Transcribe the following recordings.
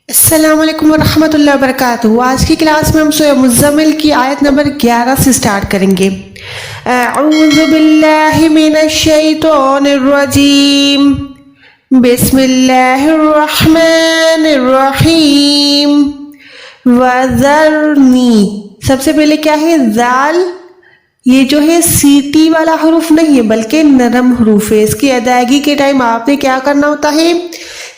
अस्सलाम वालेकुम वरहमतुल्लाहि वबरकातुहू। आज की क्लास में हम सूरह मुज़्ज़मिल की आयत नंबर 11 से स्टार्ट करेंगे। अऊज़ु बिल्लाहि मिनश शैतानिर रजीम, बिस्मिल्लाहिर रहमानिर रहीम। वज़रनी, सबसे पहले क्या है? ज़ाल, ये जो है सीटी वाला हरूफ नहीं है बल्कि नरम हरूफ है। इसकी अदायगी के टाइम आपने क्या करना होता है?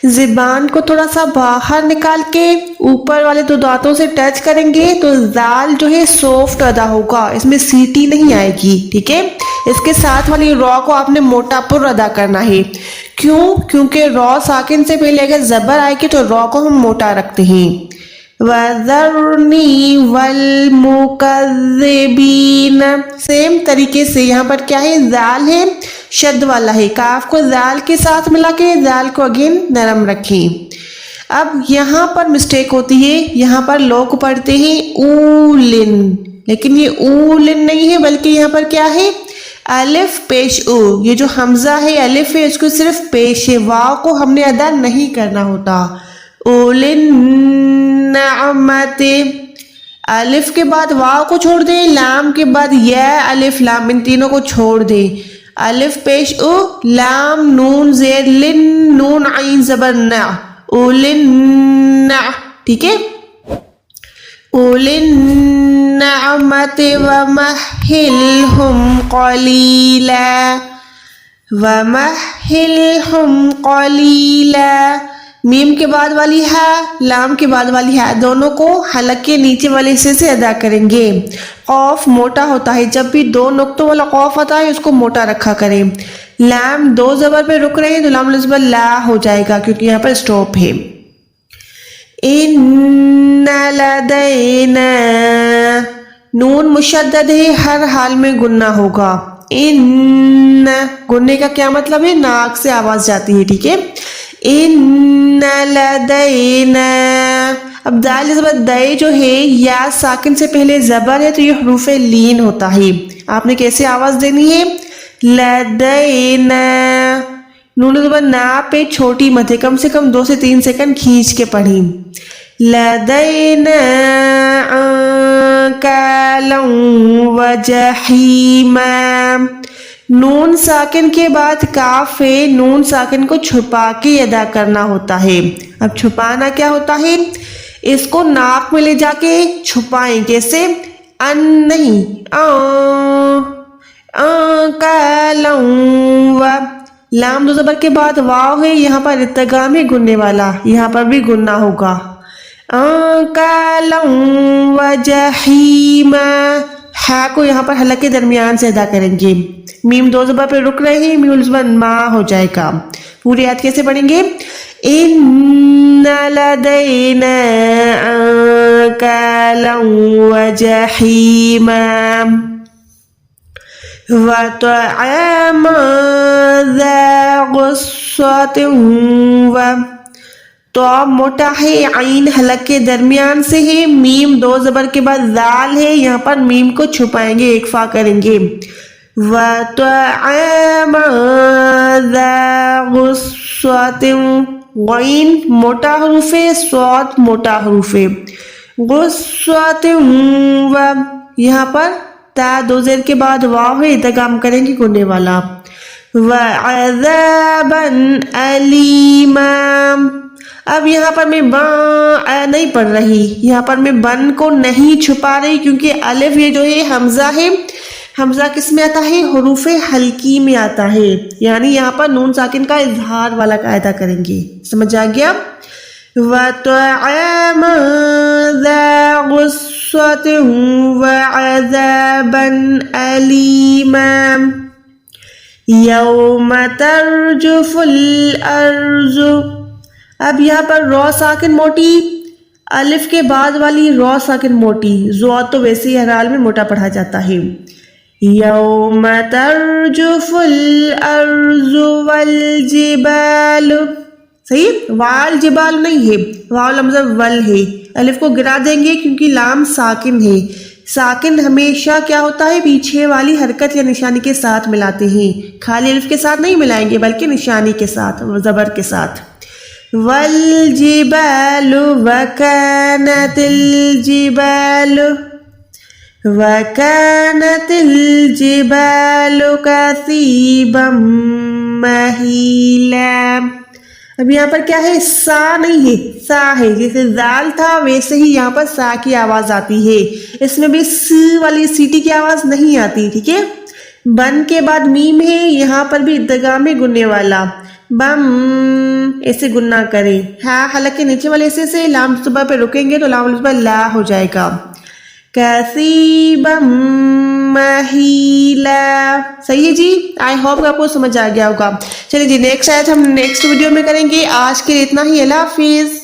ज़बान को थोड़ा सा बाहर निकाल के ऊपर वाले दो दांतों से टच करेंगे तो ज़ाल जो है सॉफ्ट अदा होगा, इसमें सीटी नहीं आएगी। ठीक है, इसके साथ वाली रॉ को आपने मोटा पुर अदा करना है। क्यों? क्योंकि रॉ साकिन से पहले अगर ज़बर आएगी तो रॉ को हम मोटा रखते हैं। वज़रनी वल मुकज़्ज़िबीन, सेम तरीके से यहाँ पर क्या है? ज़ाल है, शद वाला है, काफ को ज़ाल के साथ मिला के ज़ाल को अगेन नरम रखें। अब यहाँ पर मिस्टेक होती है, यहाँ पर लोग पढ़ते हैं ऊलिन, लेकिन ये ऊलिन नहीं है बल्कि यहाँ पर क्या है? अलिफ पेश ऊ। ये जो हमजा है अलिफ है, इसको सिर्फ पेश है, वाव को हमने अदा नहीं करना होता। ऊलिन नअमते, अलिफ के बाद वाव को छोड़ दे, लाम के बाद या अलिफ लाम, इन तीनों को छोड़ दे। अलिफ पेश उ, लाम नून ज़ेर लिन, नून आइन ज़बर न, उलिन न। ठीक है, उलिन नअमते वमहिलहुम क़लीला, वमहिलहुम क़लीला। मीम के बाद वाली है, लाम के बाद वाली है, दोनों को हलक के नीचे वाले हिस्से से अदा करेंगे। कौफ मोटा होता है, जब भी दो नुक्तों वाला कौफ आता है उसको मोटा रखा करें। लाम दो ज़बर पे रुक रहे हैं तो लाम ज़बर ला हो जाएगा क्योंकि यहाँ पर स्टॉप है। इन्ना लदैना, नून मुशद्दद है, हर हाल में गुन्ना होगा। इन गुन्ने का क्या मतलब है? नाक से आवाज जाती है। ठीक है, इन्ना लदैना। अब दाल ज़बर दय जो है या साकिन से पहले ज़बर है तो ये हरूफ लीन होता है। आपने कैसे आवाज देनी है? लदैना। नून ज़बर ना पे छोटी मत है, कम से कम 2 से 3 सेकंड खींच के पढ़ी। लदैना अंकालम व जहीमा। नून साकिन के बाद काफ है, नून साकिन को छुपा के अदा करना होता है। अब छुपाना क्या होता है? इसको नाक में ले जाके छुपाएं। कैसे? अन नहीं, लाम दो ज़बर के बाद वाव है, यहाँ पर इत्तगाम है गुन्ने वाला, यहाँ पर भी गुन्ना होगा। व जहीमा, हा को यहाँ पर हलक के दरमियान से अदा करेंगे। मीम दो ज़बर पे रुक रहे हैं, मीम ज़बर मा हो जाएगा। पूरी आयत कैसे पढ़ेंगे? इन्ना लदैना अंकालन व जहीमा व तअमन ज़ा गुस्सतिन व। तो मोटा है, आइन हलक के दरमियान से है, मीम दो ज़बर के बाद ज़ाल है, यहाँ पर मीम को छुपाएंगे, इक्फा करेंगे। व तअमन ज़ा गुस्सतिन, गईन मोटा हरूफ है, स्वाद मोटा हरूफ है। गुस्सतिन व, यहाँ पर ता दो ज़ेर के बाद वाव है, इदगाम करेंगे गुन्ने वाला। व अज़ाबन अलीमा। अब यहाँ पर मैं बा नहीं पढ़ रही, यहाँ पर मैं बन को नहीं छुपा रही क्योंकि अलिफ ये जो है हमजा है, हमजा किस में आता है? हरूफ हल्की में आता है, यानी यहाँ पर नून साकिन का इजहार वाला कायदा करेंगे। समझ आ गया? व तअमन ज़ा गुस्सतिन व अज़ाबन अलीमा यौम तर्जुफुल अर्ज़ु। अब यहाँ पर रॉ साकिन मोटी, अलिफ के बाद वाली रॉ साकिन मोटी, ज़ो तो वैसे ही हर हाल में मोटा पढ़ा जाता है। यौम तर्जुफुल अर्ज़ु वल जिबालु, सही, वाल जिबाल नहीं है, वाल हमज़ा वल है। अलिफ को गिरा देंगे क्योंकि लाम साकिन है। साकिन हमेशा क्या होता है? पीछे वाली हरकत या निशानी के साथ मिलाते हैं, खाली अलिफ के साथ नहीं मिलाएंगे बल्कि निशानी के साथ, ज़बर के साथ। والجبال وكانت الجبال وكانت الجبال كثيبا مهيلا. اب یہاں پر کیا ہے؟ سا نہیں ہے، سا ہے. جیسے زال تھا ویسے ہی یہاں پر سا کی آواز آتی ہے. اس میں بھی س والی سیٹی کی آواز نہیں آتی. ٹھیک ہے. بن کے بعد میم ہے، یہاں پر بھی ادغام ہے گننے والا. بم ایسے گننا کریں. ہاں حلق کے نیچے والے ایسے سے لام صبح پہ رکیں گے تو لام صبح لا ہو جائے گا. کثیبا مہیلا. صحیح ہے جی. آئی ہوپ کہ آپ کو سمجھ آ گیا ہوگا. چلیے جی نیکسٹ آیت ہم نیکسٹ ویڈیو میں کریں گے. آج کے لیے اتنا ہی. اللہ حافظ.